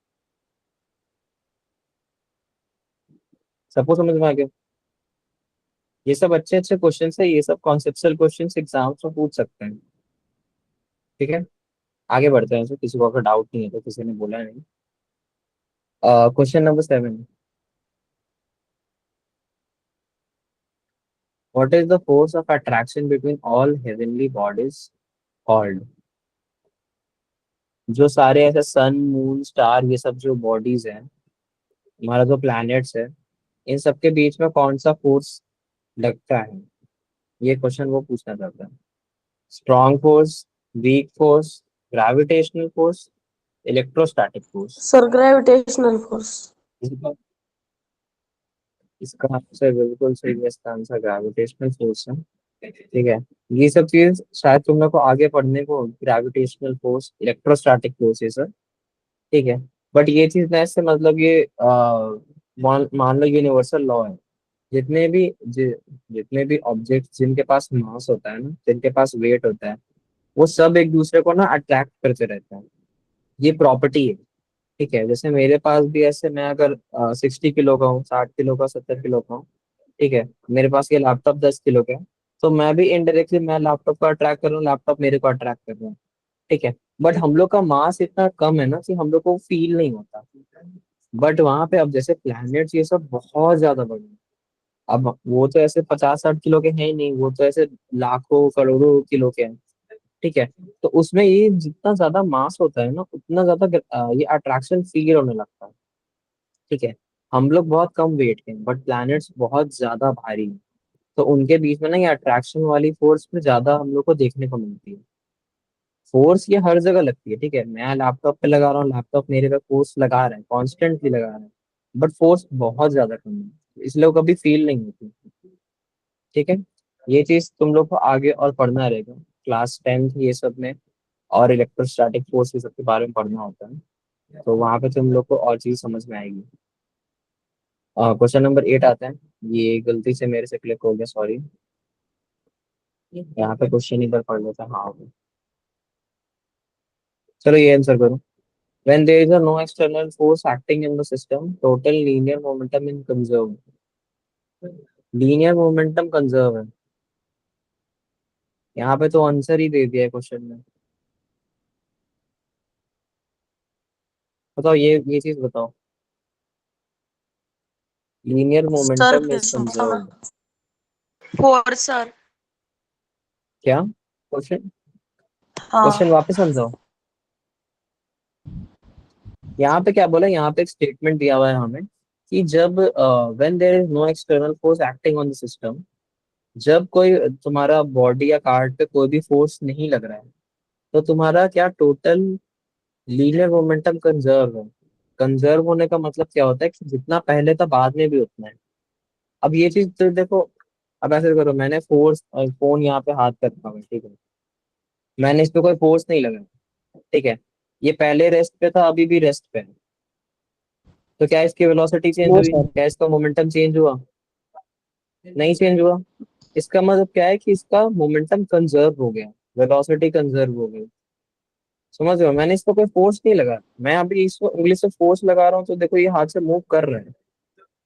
सबको समझ में आ गया? ये सब अच्छे अच्छे क्वेश्चन है, ये सब कॉन्सेप्चुअल क्वेश्चन एग्जाम्स में पूछ सकते हैं। ठीक है, आगे बढ़ते हैं। तो किसी को अगर डाउट नहीं है तो, किसी ने बोला नहीं। Question number 7, what is the force of attraction between all heavenly bodies called? जो सारे ऐसे सन मून स्टार ये सब जो बॉडीज हैं, हमारा जो प्लैनेट्स है, इन सब के बीच में कौन सा फोर्स लगता है? ये क्वेश्चन वो पूछना चाहता है। Strong force, weak force, gravitational force, electrostatic force.
Sir gravitational force.
इसका इसका आंसर बिल्कुल सही है, इसका आंसर ग्रेविटेशनल फोर्स है। ठीक है, ये सब चीज शायद तुम लोग को आगे पढ़ने को, ग्रेविटेशनल फोर्स, इलेक्ट्रोस्टैटिक फोर्स, ये सब। ठीक है, बट ये चीज ना, इससे मतलब ये मान लो यूनिवर्सल लॉ है। जितने भी जितने भी ऑब्जेक्ट जिनके पास मास होता है ना, जिनके पास वेट होता है, वो सब एक दूसरे को ना अट्रैक्ट करते रहते हैं। ये प्रॉपर्टी है। ठीक है, जैसे मेरे पास भी ऐसे, मैं अगर 60 किलो का हूँ, 60 किलो का, 70 किलो का हूँ। ठीक है, मेरे पास ये लैपटॉप 10 किलो का है, तो मैं भी इनडायरेक्टली मैं लैपटॉप को अट्रैक्ट कर रहा हूँ, लैपटॉप मेरे को अट्रैक्ट कर रहा है। ठीक है, बट हम लोग का मास इतना कम है ना कि हम लोग को फील नहीं होता। बट वहां पे अब जैसे प्लैनेट्स ये सब बहुत ज्यादा बड़े हैं। अब वो तो ऐसे 50-60 किलो के हैं ही नहीं, वो तो ऐसे लाखों करोड़ों किलो के हैं। ठीक है, तो उसमें ये जितना ज्यादा मास होता है ना, उतना ज्यादा ये अट्रैक्शन फील होने लगता है। ठीक है, हम लोग बहुत कम वेट के हैं बट प्लैनेट्स बहुत ज्यादा भारी हैं, तो उनके बीच में ना ये अट्रैक्शन वाली फोर्स में ज्यादा हम लोग को देखने को मिलती है। फोर्स ये हर जगह लगती है। ठीक है, मैं लैपटॉप पे लगा रहा हूँ, लैपटॉप मेरे पे फोर्स लगा रहा है, कॉन्स्टेंटली लगा रहा है, बट फोर्स बहुत ज्यादा कम है, इसलिए वो कभी फील नहीं होती। ठीक है, ये चीज तुम लोग को आगे और पढ़ना रहेगा, क्लास 10th ये सब में, और इलेक्ट्रोस्टैटिक फोर्स ये सब के बारे में पढ़ना होता है, तो वहां पे तुम लोग को और चीज समझ में आएगी। क्वेश्चन नंबर 8 आता है। ये गलती से मेरे से क्लिक हो गया, सॉरी। यहाँ पे क्वेश्चन ही पर पढ़ लेता, हाँ। चलो ये आंसर करो। When there is a no external force acting in the system, total linear momentum is conserved. Linear momentum conserve है, यहाँ पे तो आंसर ही दे दिया है क्वेश्चन में। बताओ, ये चीज बताओ। लीनियर
सर
मोमेंटम इज
समझ।
कंजर्व्ड।
Force sir.
क्या क्वेश्चन? क्वेश्चन
हाँ।
वापस समझाओ। यहाँ पे क्या बोला, यहाँ पे एक स्टेटमेंट दिया हुआ है हमें कि जब when there is no external force acting on the system, जब कोई तुम्हारा बॉडी या कार्ड पे कोई भी फोर्स नहीं लग रहा है, तो तुम्हारा क्या टोटल लीनियर मोमेंटम कंजर्व है। कंजर्व होने का मतलब क्या होता है कि जितना पहले था बाद में भी उतना है। अब ये चीज तो देखो, अब ऐसे करो, मैंने फोर्स फोन यहाँ पे हाथ कर रखा है, ठीक है, मैंने इस पे कोई फोर्स नहीं लगाया। ठीक है, ये पहले रेस्ट पे था, अभी भी रेस्ट पे है, तो क्या इसकी वेलोसिटी चेंज
नो
हुई?
सर।
क्या इसका मोमेंटम चेंज हुआ? नहीं चेंज हुआ। इसका मतलब क्या है कि इसका मोमेंटम कंजर्व हो गया, वेलोसिटी कंजर्व हो गई। समझ रहे हो, मैंने इसको कोई फोर्स नहीं लगा, मैं अभी इसको उंगली से फोर्स लगा रहा हूँ तो देखो ये हाथ से मूव कर रहे हैं।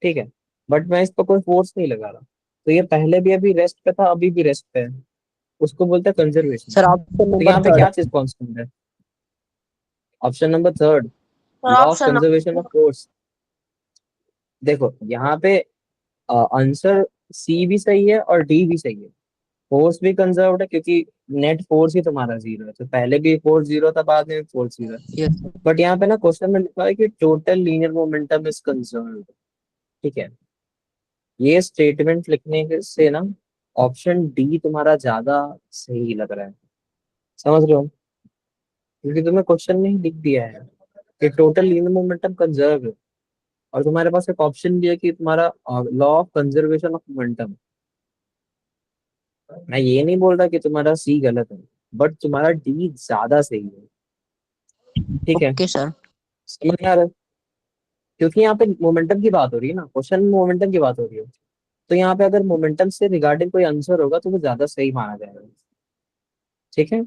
ठीक है, बट मैं इस पर कोई फोर्स नहीं लगा रहा, तो ये पहले भी अभी रेस्ट पे था, अभी भी रेस्ट पे है, उसको बोलते हैं कंजर्वेशन।
सर ऑप्शन
तो
नंबर
यहाँ पे
थर्ड।
क्या चीज कॉन्स्टेंट है? Option number 3,
sir
law of
option
conservation of force. देखो यहाँ पे आंसर सी भी सही है और डी भी सही है। फोर्स भी कंजर्व्ड है क्योंकि नेट फोर्स ही तुम्हारा 0 है, तो पहले भी फोर्स 0 था, बाद में भी फोर्स 0 है।
Yes sir.
बट यहाँ पे ना क्वेश्चन में लिखा है कि total linear momentum is conserved. ठीक है, ये स्टेटमेंट लिखने से ना ऑप्शन डी तुम्हारा ज्यादा सही लग रहा है। समझ रहे हो, क्योंकि तुम्हें क्वेश्चन में ही लिख दिया है कि टोटल लीनियर मोमेंटम कंजर्व है। और तुम्हारे पास एक ऑप्शन भी है कि तुम्हारा law of conservation of momentum. मैं ये नहीं बोल रहा कि तुम्हारा सी गलत है, बट तुम्हारा डी ज्यादा सही है। ठीक है,
ओके सर।
समझ में आ रहा है? क्योंकि यहाँ पे मोमेंटम की बात हो रही है ना, क्वेश्चन में मोमेंटम की बात हो रही है। तो यहाँ पे अगर मोमेंटम से रिगार्डिंग कोई आंसर होगा तो वो ज्यादा सही माना जाएगा। ठीक है,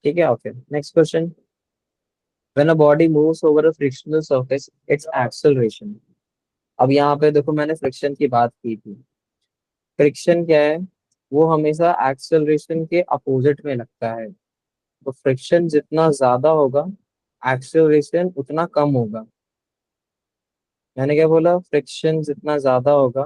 ठीक है, okay. Next question. When a body moves over a frictional surface it's acceleration. अब यहाँ पे देखो, मैंने फ्रिक्शन की बात की थी। फ्रिक्शन क्या है? वो हमेशा एक्सेलरेशन के अपोजिट में लगता है। तो फ्रिक्शन जितना ज्यादा होगा, एक्सेलरेशन उतना कम होगा। मैंने क्या बोला? फ्रिक्शन जितना ज्यादा होगा,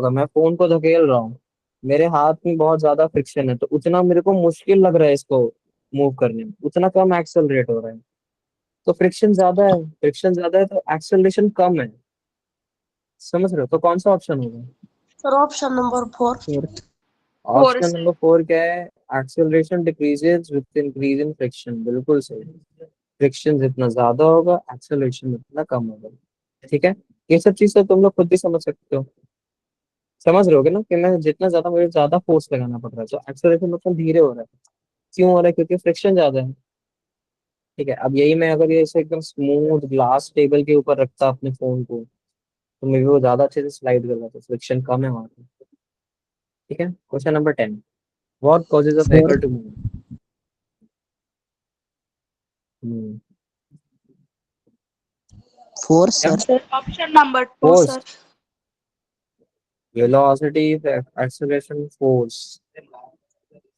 मैं फोन को धकेल रहा हूँ, मेरे हाथ में बहुत ज्यादा फ्रिक्शन है, तो उतना मेरे को मुश्किल लग रहा है इसको मूव करने में, उतना कम एक्सेलरेट हो रहा है। तो फ्रिक्शन ज्यादा है तो एक्सेलरेशन कम है। समझ रहे हो? तो कौन सा ऑप्शन होगा?
Sir option number 4।
Fourth.
Option number 4 क्या है? Acceleration decreases with increase in friction. बिल्कुल सही। फ्रिक्शन जितना ज्यादा होगा, एक्सेलरेशन उतना कम होगा। ठीक है, ये सब चीज तो तुम लोग खुद भी समझ सकते हो। समझ रहे होगे ना कि मैं जितना ज्यादा, मुझे ज्यादा फोर्स लगाना पड़ रहा है तो एक्सेलरेशन उतना धीरे हो रहा है। क्यों हो रहा है? क्योंकि फ्रिक्शन ज्यादा है। ठीक है, अब यही मैं अगर ये ऐसे एकदम स्मूथ ग्लास टेबल के ऊपर रखता अपने फोन को, तो मे भी वो ज्यादा अच्छे से स्लाइड कर रहा था, फ्रिक्शन कम है वहां पे। ठीक है, question number 10। What causes a vehicle
fourth.
To move?
Fourth
क्या?
Sir.
Option number 2
force,
sir.
Velocity, acceleration, force.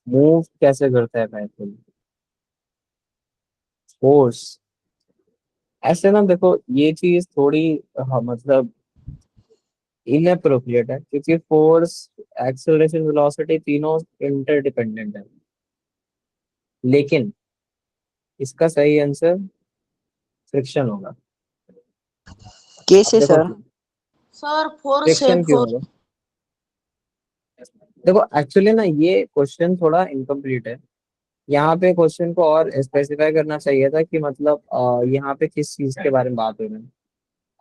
Move कैसे करता है व्हीकल? फोर्स। ऐसे ना देखो, ये चीज थोड़ी हाँ, मतलब इनअप्रोप्रिएट है, क्योंकि फोर्स, एक्सेलरेशन, वेलोसिटी तीनों इंटरडिपेंडेंट है। लेकिन इसका सही आंसर फ्रिक्शन होगा। अब
कैसे
देखो
सर?
क्यों।
सर 4 से
फ्रिक्शन क्यों
4।
होगा? देखो एक्चुअली ना ये क्वेश्चन थोड़ा इनकम्प्लीट है। यहाँ पे क्वेश्चन को और स्पेसिफाई करना चाहिए था कि मतलब यहाँ पे किस चीज के बारे में बात हो रही है।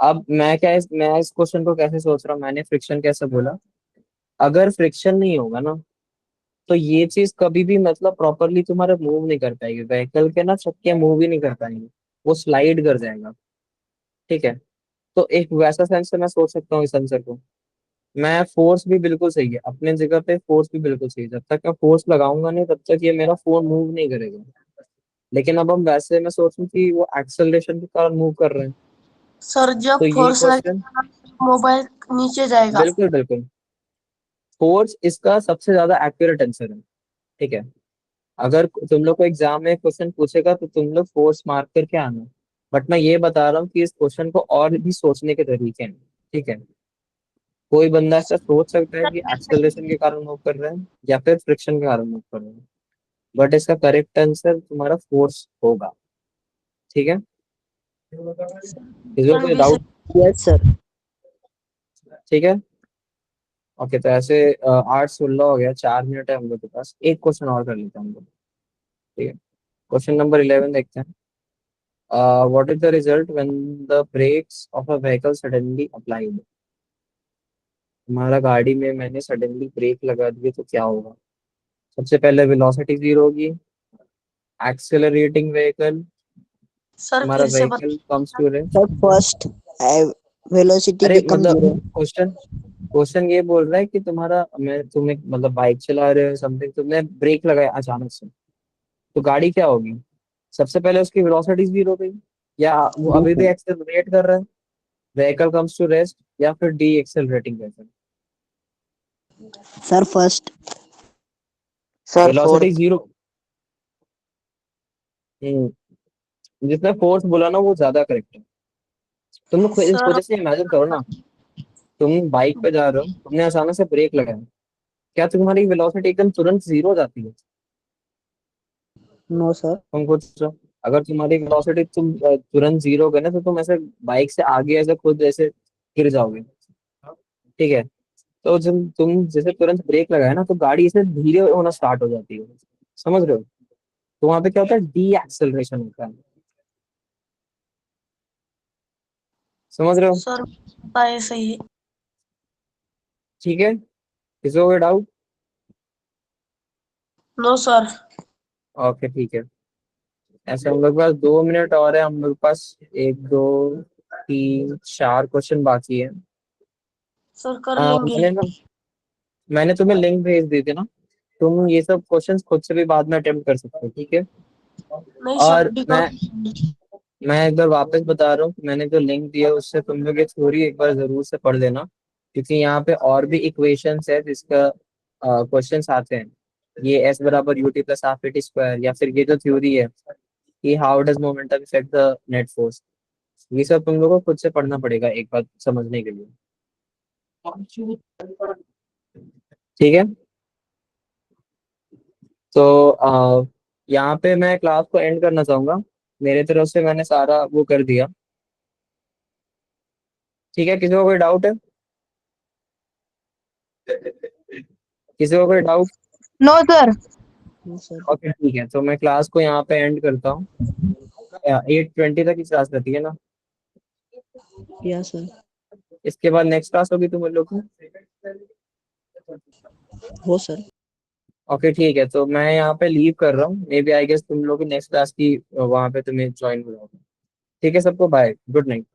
अब मैं इस क्वेश्चन को कैसे सोच रहा हूँ, मैंने फ्रिक्शन कैसे बोला? अगर फ्रिक्शन नहीं होगा ना, तो ये चीज कभी भी मतलब प्रॉपरली तुम्हारा मूव नहीं कर पाएगी, व्हीकल के ना चक्के मूव ही नहीं कर पाएंगे, वो स्लाइड कर जाएगा। ठीक है, तो एक वैसा सेंस से मैं सोच सकता हूँ इस आंसर को। मैं फोर्स भी बिल्कुल सही है अपने जगह पे, फोर्स भी बिल्कुल सही है। जब तक मैं फोर्स लगाऊंगा नहीं तब तक ये मेरा फोन मूव नहीं करेगा। लेकिन अब हम वैसे मैं सोचूं कि वो एक्सेलरेशन के कारण मूव कर रहे हैं,
सर जब
तो ये
फोर्स
क्वेश्चन
लगेगा मोबाइल नीचे जाएगा।
बिल्कुल बिल्कुल फोर्स इसका सबसे ज्यादा एक्यूरेट आंसर है। ठीक है, अगर तुम लोग को एग्जाम में क्वेश्चन पूछेगा तो तुम लोग फोर्स मार्क करके आना। बट मैं ये बता रहा हूँ कि इस क्वेश्चन को और भी सोचने के तरीके हैं। ठीक है, कोई बंदा ऐसा सोच सकता है कि एक्सेलरेशन के कारण मूव कर रहे हैं या फिर फ्रिक्शन के कारण मूव कर रहे हैं, बट इसका करेक्ट आंसर तुम्हारा फोर्स होगा। ठीक है, इसमें
फ्रिक्शन
कोई
भी
डाउट?
सही।
Yes sir.
ठीक है, ओके। तो ऐसे 8:16 हो गया, 4 मिनट है हम लोग के पास, एक क्वेश्चन और कर लेते हैं हम लोग। ठीक है, क्वेश्चन नंबर 11 देखते हैं। What is the result when the brakes of a vehicle suddenly applied? हमारा गाड़ी में मैंने सडनली ब्रेक लगा दिए तो क्या होगा? सबसे पहले वेलोसिटी जीरो होगी, एक्सेलरेटिंग व्हीकल,
सर
हमारा
फिर से
व्हीकल
बता।
Comes to rest.
Sir first velocity
अरे
बिकम
मतलब
जीरो।
क्वेश्चन क्वेश्चन ये बोल रहा है कि तुम एक मतलब बाइक चला रहे हो समथिंग, तुमने ब्रेक लगाया अचानक से, तो गाड़ी क्या होगी? सबसे पहले उसकी वेलोसिटी जीरो हो गई, या वो अभी भी एक्सेलरेट कर रहा है, व्हीकल कम्स टू रेस्ट, या फिर D accelerating vehicle?
Sir first. Sir
velocity
fourth.
Zero. जिसने फोर्स बोला ना वो ज्यादा करेक्ट है। तुम लोग इस
सर
वजह से इमेजिन करो ना, तुम बाइक पे जा रहे हो, तुमने अचानक से ब्रेक लगाया, क्या तुम्हारी वेलोसिटी एकदम तुरंत जीरो हो जाती है?
No sir.
तुम खुद सोचो, अगर तुम्हारी वेलोसिटी तुरंत जीरो करे ना, तो तुम ऐसे बाइक से आगे ऐसे खुद ऐसे गिर जाओगे। ठीक है, तो जब तुम जैसे तुरंत ब्रेक लगाए ना, तो गाड़ी ऐसे धीरे होना स्टार्ट हो जाती है। समझ रहे हो? तो वहां पे क्या होता है? डी एक्सेलरेशन होता है। समझ रहे हो?
सर बताए सही है।
ठीक है, किसी को कोई डाउट?
No sir.
ओके ठीक है। ऐसे हम लोग के पास 2 मिनट और है, हम लोग के पास 1 2 3 4 क्वेश्चन बाकी है।
सर कर लेंगे।
मैंने तुम्हें लिंक भेज दी थी ना, तुम ये सब क्वेश्चंस खुद से भी बाद में अटेम्प्ट कर सकते हो, ठीक है?
नहीं सर
और
अभी
मैं
कर।
मैं एक बार वापस बता रहा हूँ, मैंने जो लिंक दिया उससे तुम लोग ये थ्योरी एक बार जरूर से पढ़ लेना, क्योंकि यहाँ पे और भी इक्वेशंस है जिसका क्वेश्चंस आते हैं। ये एस बराबर UT plus half eighty square, या फिर ये जो थ्योरी है कि how does momentum effect the net force, ये सब तुम लोगों को खुद से पढ़ना पड़ेगा एक बार समझने के लिए। ठीक है, तो यहाँ पे मैं क्लास को एंड करना चाहूंगा। मेरे तरफ से मैंने सारा वो कर दिया। ठीक है, किसी को कोई डाउट है? किसी को कोई doubt?
No sir.
Sir.
Okay ठीक है, तो मैं क्लास को यहाँ पे एंड करता हूँ। 8:20 तक की क्लास रहती है ना?
या सर।
इसके बाद नेक्स्ट क्लास होगी तुम लोग की?
हो सर।
ओके ठीक है, तो मैं यहाँ पे लीव कर रहा हूँ, मे बी आई गेस तुम लोग की नेक्स्ट क्लास की वहाँ पे तुम्हें ज्वाइन हो जाओगे। ठीक है सबको, बाय, गुड नाइट।